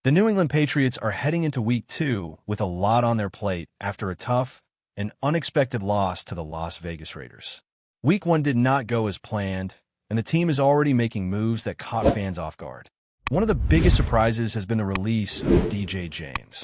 The New England Patriots are heading into Week 2 with a lot on their plate after a tough and unexpected loss to the Las Vegas Raiders. Week 1 did not go as planned, and the team is already making moves that caught fans off guard. One of the biggest surprises has been the release of DJ James.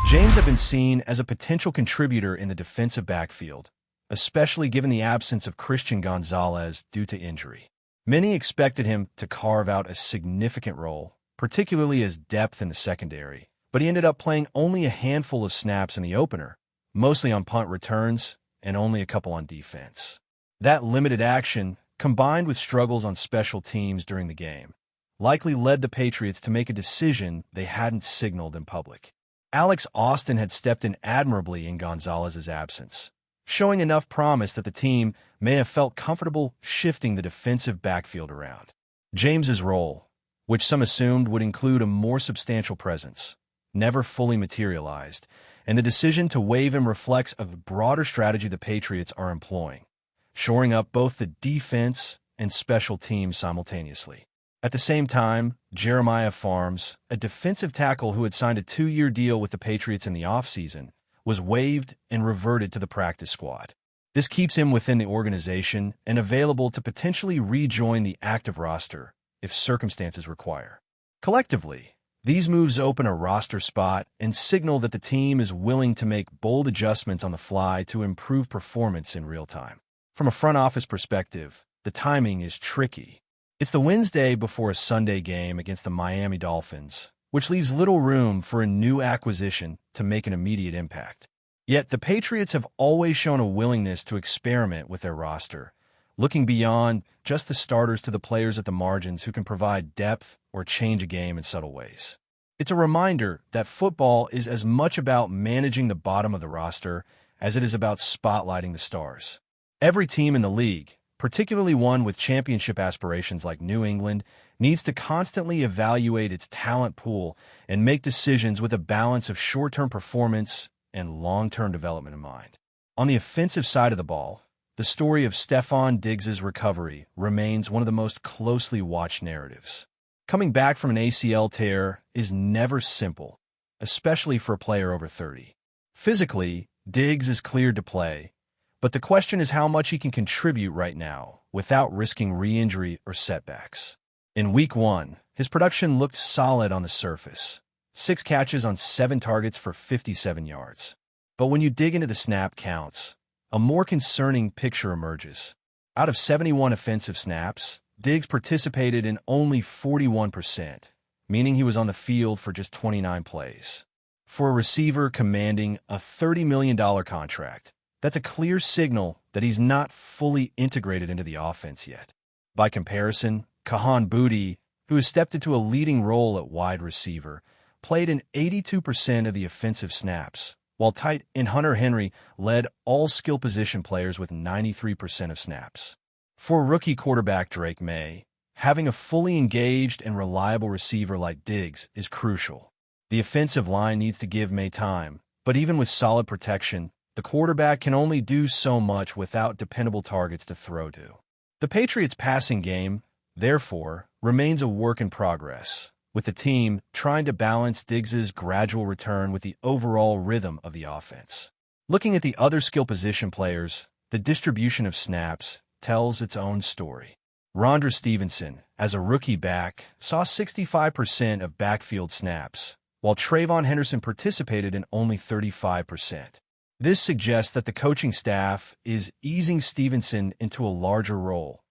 James has been seen as a potential contributor in the defensive backfield, especially given the absence of Christian Gonzalez due to injury. Many expected him to carve out a significant role, particularly as depth in the secondary, but he ended up playing only a handful of snaps in the opener, mostly on punt returns and only a couple on defense. That limited action, combined with struggles on special teams during the game, likely led the Patriots to make a decision they hadn't signaled in public. Alex Austin had stepped in admirably in Gonzalez's absence, showing enough promise that the team may have felt comfortable shifting the defensive backfield around. James's role, which some assumed would include a more substantial presence, never fully materialized, and the decision to waive him reflects a broader strategy the Patriots are employing, shoring up both the defense and special teams simultaneously. At the same time, Jeremiah Farms, a defensive tackle who had signed a 2-year deal with the Patriots in the offseason, was waived and reverted to the practice squad. This keeps him within the organization and available to potentially rejoin the active roster if circumstances require. Collectively, these moves open a roster spot and signal that the team is willing to make bold adjustments on the fly to improve performance in real time. From a front office perspective, the timing is tricky. It's the Wednesday before a Sunday game against the Miami Dolphins, which leaves little room for a new acquisition to make an immediate impact. Yet the Patriots have always shown a willingness to experiment with their roster, looking beyond just the starters to the players at the margins who can provide depth or change a game in subtle ways. It's a reminder that football is as much about managing the bottom of the roster as it is about spotlighting the stars. Every team in the league, particularly one with championship aspirations like New England, needs to constantly evaluate its talent pool and make decisions with a balance of short-term performance and long-term development in mind. On the offensive side of the ball, the story of Stefon Diggs' recovery remains one of the most closely watched narratives. Coming back from an ACL tear is never simple, especially for a player over 30. Physically, Diggs is cleared to play, but the question is how much he can contribute right now without risking re-injury or setbacks. In Week 1, his production looked solid on the surface. 6 catches on 7 targets for 57 yards. But when you dig into the snap counts, a more concerning picture emerges. Out of 71 offensive snaps, Diggs participated in only 41%, meaning he was on the field for just 29 plays. For a receiver commanding a $30 million contract, that's a clear signal that he's not fully integrated into the offense yet. By comparison, Kahan Boutte, who has stepped into a leading role at wide receiver, played in 82% of the offensive snaps, while tight end Hunter Henry led all skill position players with 93% of snaps. For rookie quarterback Drake May, having a fully engaged and reliable receiver like Diggs is crucial. The offensive line needs to give May time, but even with solid protection, the quarterback can only do so much without dependable targets to throw to. The Patriots' passing game, therefore, remains a work in progress, with the team trying to balance Diggs' gradual return with the overall rhythm of the offense. Looking at the other skill position players, the distribution of snaps tells its own story. Rondre Stevenson, as a rookie back, saw 65% of backfield snaps, while Trayvon Henderson participated in only 35%. This suggests that the coaching staff is easing Stevenson into a larger role,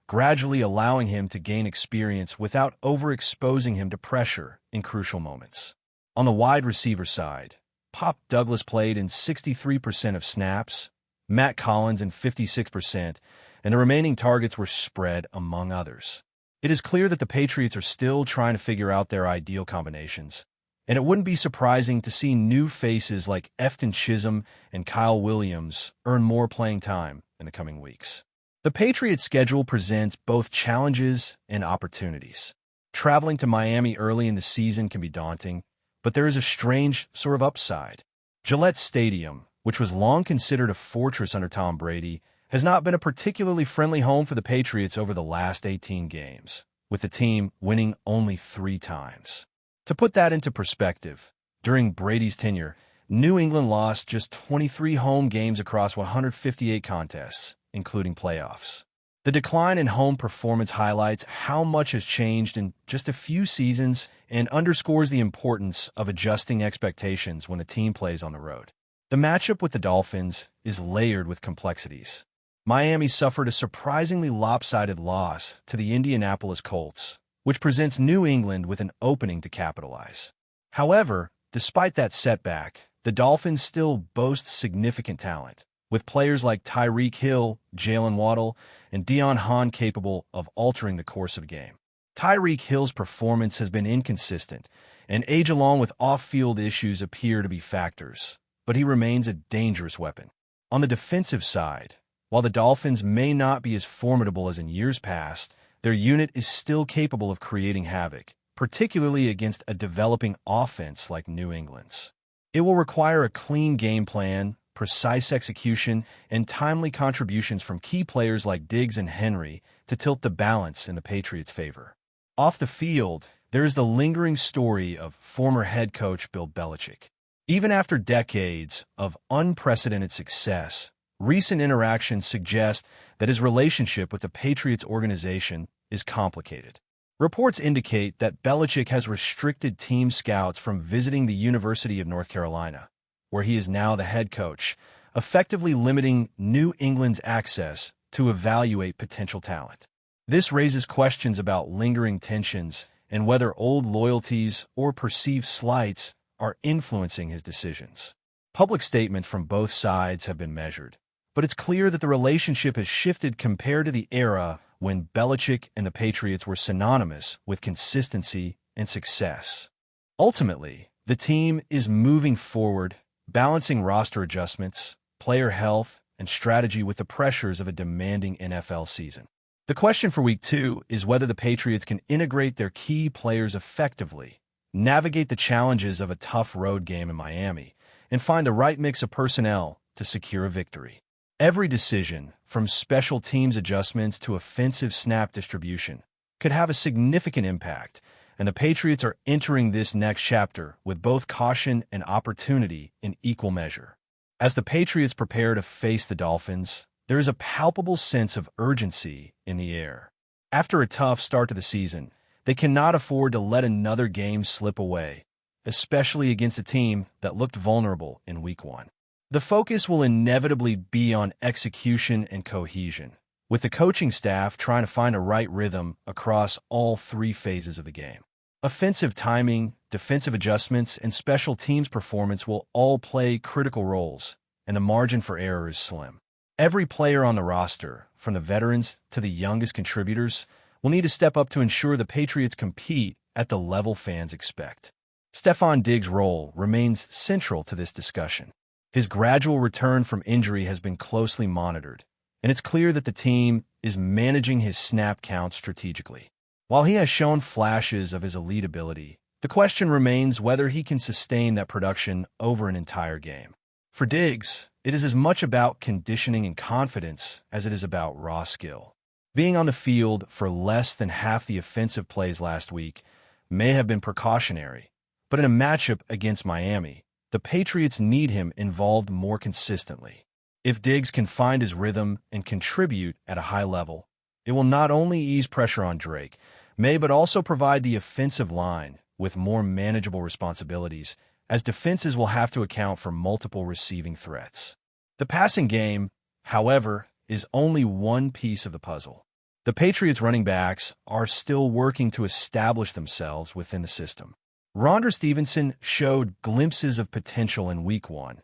gradually allowing him to gain experience without overexposing him to pressure in crucial moments. On the wide receiver side, Pop Douglas played in 63% of snaps, Matt Collins in 56%, and the remaining targets were spread among others. It is clear that the Patriots are still trying to figure out their ideal combinations, and it wouldn't be surprising to see new faces like Efton Chisholm and Kyle Williams earn more playing time in the coming weeks. The Patriots' schedule presents both challenges and opportunities. Traveling to Miami early in the season can be daunting, but there is a strange sort of upside. Gillette Stadium, which was long considered a fortress under Tom Brady, has not been a particularly friendly home for the Patriots over the last 18 games, with the team winning only 3 times. To put that into perspective, during Brady's tenure, New England lost just 23 home games across 158 contests, including playoffs. The decline in home performance highlights how much has changed in just a few seasons and underscores the importance of adjusting expectations when the team plays on the road. The matchup with the Dolphins is layered with complexities. Miami suffered a surprisingly lopsided loss to the Indianapolis Colts, which presents New England with an opening to capitalize. However, despite that setback, the Dolphins still boast significant talent, with players like Tyreek Hill, Jalen Waddle, and Deion Hahn capable of altering the course of the game. Tyreek Hill's performance has been inconsistent, and age along with off-field issues appear to be factors, but he remains a dangerous weapon. On the defensive side, while the Dolphins may not be as formidable as in years past, their unit is still capable of creating havoc, particularly against a developing offense like New England's. It will require a clean game plan, precise execution, and timely contributions from key players like Diggs and Henry to tilt the balance in the Patriots' favor. Off the field, there is the lingering story of former head coach Bill Belichick. Even after decades of unprecedented success, recent interactions suggest that his relationship with the Patriots organization is complicated. Reports indicate that Belichick has restricted team scouts from visiting the University of North Carolina, where he is now the head coach, effectively limiting New England's access to evaluate potential talent. This raises questions about lingering tensions and whether old loyalties or perceived slights are influencing his decisions. Public statements from both sides have been measured, but it's clear that the relationship has shifted compared to the era when Belichick and the Patriots were synonymous with consistency and success. Ultimately, the team is moving forward, balancing roster adjustments, player health, and strategy with the pressures of a demanding NFL season. The question for Week 2 is whether the Patriots can integrate their key players effectively, navigate the challenges of a tough road game in Miami, and find the right mix of personnel to secure a victory. Every decision, from special teams adjustments to offensive snap distribution, could have a significant impact, and the Patriots are entering this next chapter with both caution and opportunity in equal measure. As the Patriots prepare to face the Dolphins, there is a palpable sense of urgency in the air. After a tough start to the season, they cannot afford to let another game slip away, especially against a team that looked vulnerable in Week 1. The focus will inevitably be on execution and cohesion, with the coaching staff trying to find a right rhythm across all three phases of the game. Offensive timing, defensive adjustments, and special teams performance will all play critical roles, and the margin for error is slim. Every player on the roster, from the veterans to the youngest contributors, will need to step up to ensure the Patriots compete at the level fans expect. Stephon Diggs' role remains central to this discussion. His gradual return from injury has been closely monitored, and it's clear that the team is managing his snap count strategically. While he has shown flashes of his elite ability, the question remains whether he can sustain that production over an entire game. For Diggs, it is as much about conditioning and confidence as it is about raw skill. Being on the field for less than half the offensive plays last week may have been precautionary, but in a matchup against Miami, the Patriots need him involved more consistently. If Diggs can find his rhythm and contribute at a high level, it will not only ease pressure on Drake, but also provide the offensive line with more manageable responsibilities, as defenses will have to account for multiple receiving threats. The passing game, however, is only one piece of the puzzle. The Patriots running backs are still working to establish themselves within the system. Rondre Stevenson showed glimpses of potential in Week 1,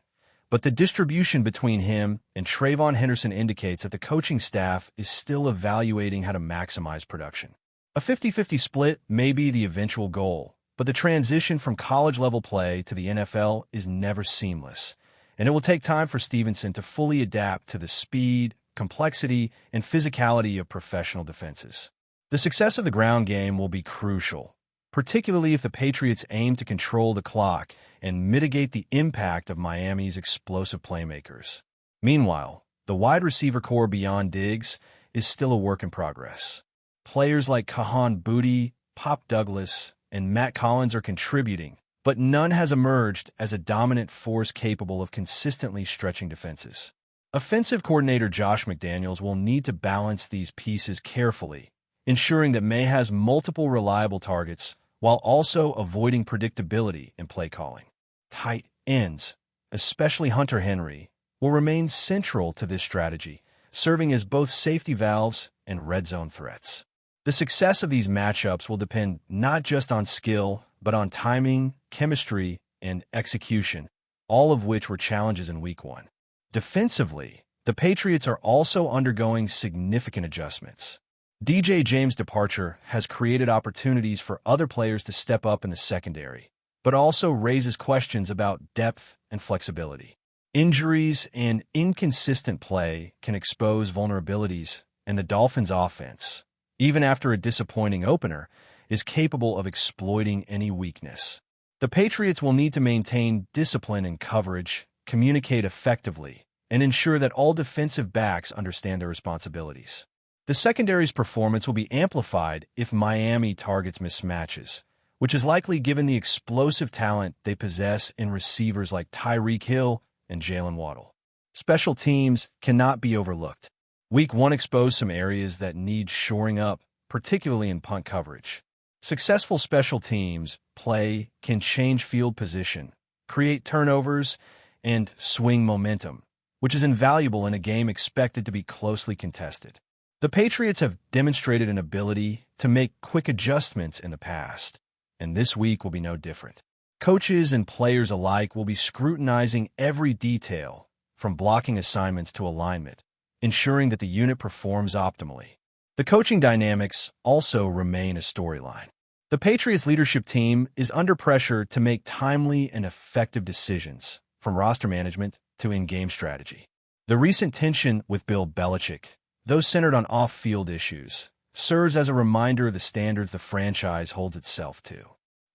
but the distribution between him and Trayvon Henderson indicates that the coaching staff is still evaluating how to maximize production. A 50-50 split may be the eventual goal, but the transition from college-level play to the NFL is never seamless, and it will take time for Stevenson to fully adapt to the speed, complexity, and physicality of professional defenses. The success of the ground game will be crucial, particularly if the Patriots aim to control the clock and mitigate the impact of Miami's explosive playmakers. Meanwhile, the wide receiver core beyond Diggs is still a work in progress. Players like Kahan Booty, Pop Douglas, and Matt Collins are contributing, but none has emerged as a dominant force capable of consistently stretching defenses. Offensive coordinator Josh McDaniels will need to balance these pieces carefully, ensuring that May has multiple reliable targets while also avoiding predictability in play calling. Tight ends, especially Hunter Henry, will remain central to this strategy, serving as both safety valves and red zone threats. The success of these matchups will depend not just on skill, but on timing, chemistry, and execution, all of which were challenges in Week 1. Defensively, the Patriots are also undergoing significant adjustments. DJ James' departure has created opportunities for other players to step up in the secondary, but also raises questions about depth and flexibility. Injuries and inconsistent play can expose vulnerabilities, and the Dolphins' offense, even after a disappointing opener, is capable of exploiting any weakness. The Patriots will need to maintain discipline in coverage, communicate effectively, and ensure that all defensive backs understand their responsibilities. The secondary's performance will be amplified if Miami targets mismatches, which is likely given the explosive talent they possess in receivers like Tyreek Hill and Jalen Waddle. Special teams cannot be overlooked. Week 1 exposed some areas that need shoring up, particularly in punt coverage. Successful special teams play can change field position, create turnovers, and swing momentum, which is invaluable in a game expected to be closely contested. The Patriots have demonstrated an ability to make quick adjustments in the past, and this week will be no different. Coaches and players alike will be scrutinizing every detail, from blocking assignments to alignment, ensuring that the unit performs optimally. The coaching dynamics also remain a storyline. The Patriots leadership team is under pressure to make timely and effective decisions, from roster management to in-game strategy. The recent tension with Bill Belichick, though centered on off-field issues, serves as a reminder of the standards the franchise holds itself to.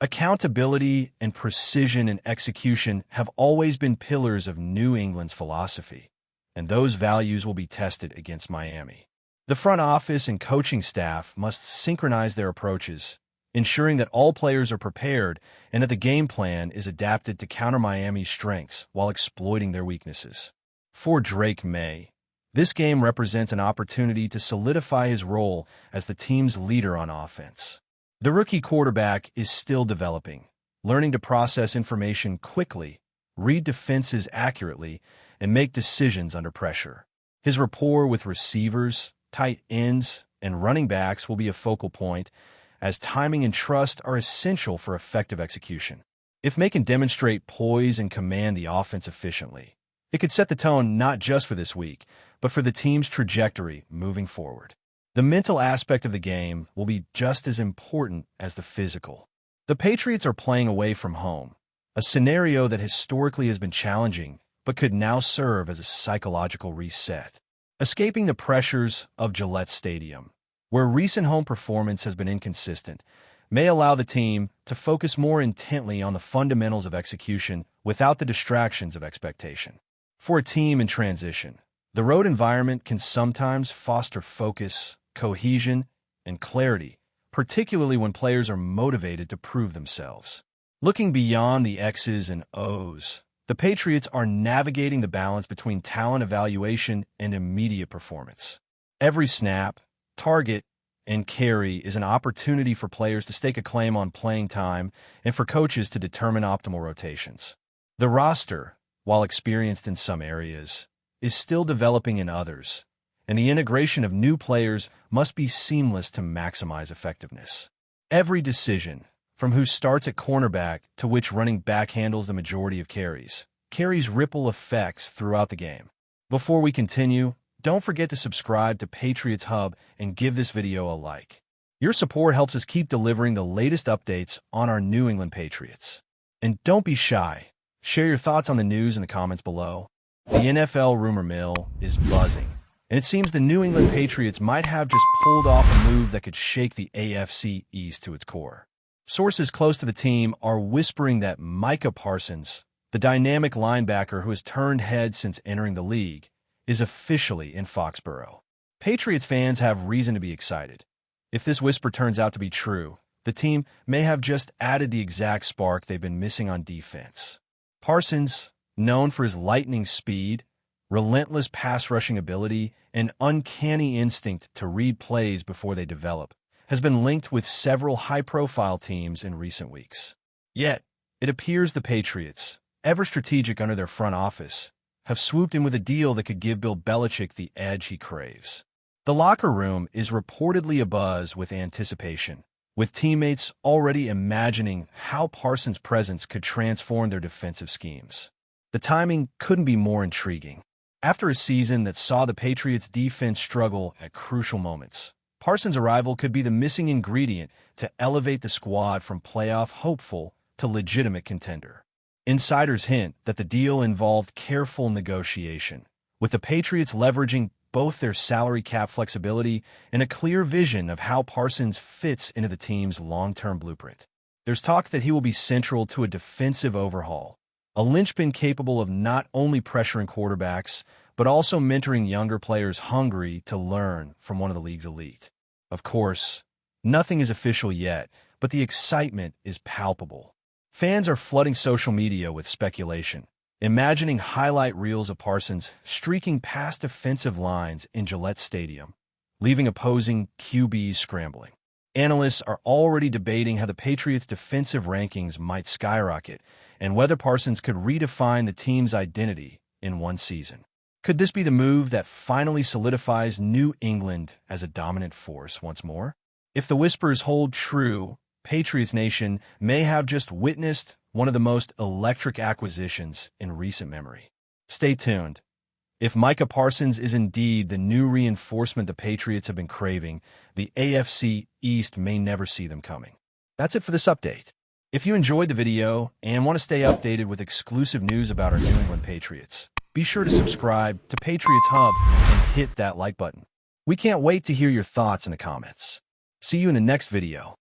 Accountability and precision in execution have always been pillars of New England's philosophy, and those values will be tested against Miami. The front office and coaching staff must synchronize their approaches, ensuring that all players are prepared and that the game plan is adapted to counter Miami's strengths while exploiting their weaknesses. For Drake May, this game represents an opportunity to solidify his role as the team's leader on offense. The rookie quarterback is still developing, learning to process information quickly, read defenses accurately, and make decisions under pressure. His rapport with receivers, tight ends, and running backs will be a focal point, as timing and trust are essential for effective execution. If May can demonstrate poise and command the offense efficiently, it could set the tone not just for this week, but for the team's trajectory moving forward. The mental aspect of the game will be just as important as the physical. The Patriots are playing away from home, a scenario that historically has been challenging, but could now serve as a psychological reset. Escaping the pressures of Gillette Stadium, where recent home performance has been inconsistent, may allow the team to focus more intently on the fundamentals of execution without the distractions of expectation. For a team in transition, the road environment can sometimes foster focus, cohesion, and clarity, particularly when players are motivated to prove themselves. Looking beyond the X's and O's, the Patriots are navigating the balance between talent evaluation and immediate performance. Every snap, target, and carry is an opportunity for players to stake a claim on playing time and for coaches to determine optimal rotations. The roster, while experienced in some areas, is still developing in others, and the integration of new players must be seamless to maximize effectiveness. Every decision, from who starts at cornerback to which running back handles the majority of carries, carries ripple effects throughout the game. Before we continue, don't forget to subscribe to Patriots Hub and give this video a like. Your support helps us keep delivering the latest updates on our New England Patriots. And don't be shy. Share your thoughts on the news in the comments below. The NFL rumor mill is buzzing, and it seems the New England Patriots might have just pulled off a move that could shake the AFC East to its core. Sources close to the team are whispering that MICAH Parsons, the dynamic linebacker who has turned heads since entering the league, is officially in Foxborough. Patriots fans have reason to be excited. If this whisper turns out to be true, the team may have just added the exact spark they've been missing on defense. Parsons, known for his lightning speed, relentless pass-rushing ability, and uncanny instinct to read plays before they develop, has been linked with several high-profile teams in recent weeks. Yet, it appears the Patriots, ever strategic under their front office, have swooped in with a deal that could give Bill Belichick the edge he craves. The locker room is reportedly abuzz with anticipation, with teammates already imagining how Parsons' presence could transform their defensive schemes. The timing couldn't be more intriguing. After a season that saw the Patriots' defense struggle at crucial moments, Parsons' arrival could be the missing ingredient to elevate the squad from playoff hopeful to legitimate contender. Insiders hint that the deal involved careful negotiation, with the Patriots leveraging both their salary cap flexibility and a clear vision of how Parsons fits into the team's long-term blueprint. There's talk that he will be central to a defensive overhaul, a linchpin capable of not only pressuring quarterbacks, but also mentoring younger players hungry to learn from one of the league's elite. Of course, nothing is official yet, but the excitement is palpable. Fans are flooding social media with speculation, imagining highlight reels of Parsons streaking past defensive lines in Gillette Stadium, leaving opposing QBs scrambling. Analysts are already debating how the Patriots' defensive rankings might skyrocket and whether Parsons could redefine the team's identity in one season. Could this be the move that finally solidifies New England as a dominant force once more? If the whispers hold true, Patriots Nation may have just witnessed one of the most electric acquisitions in recent memory. Stay tuned. If Micah Parsons is indeed the new reinforcement the Patriots have been craving, the AFC East may never see them coming. That's it for this update. If you enjoyed the video and want to stay updated with exclusive news about our New England Patriots, be sure to subscribe to Patriots Hub and hit that like button. We can't wait to hear your thoughts in the comments. See you in the next video.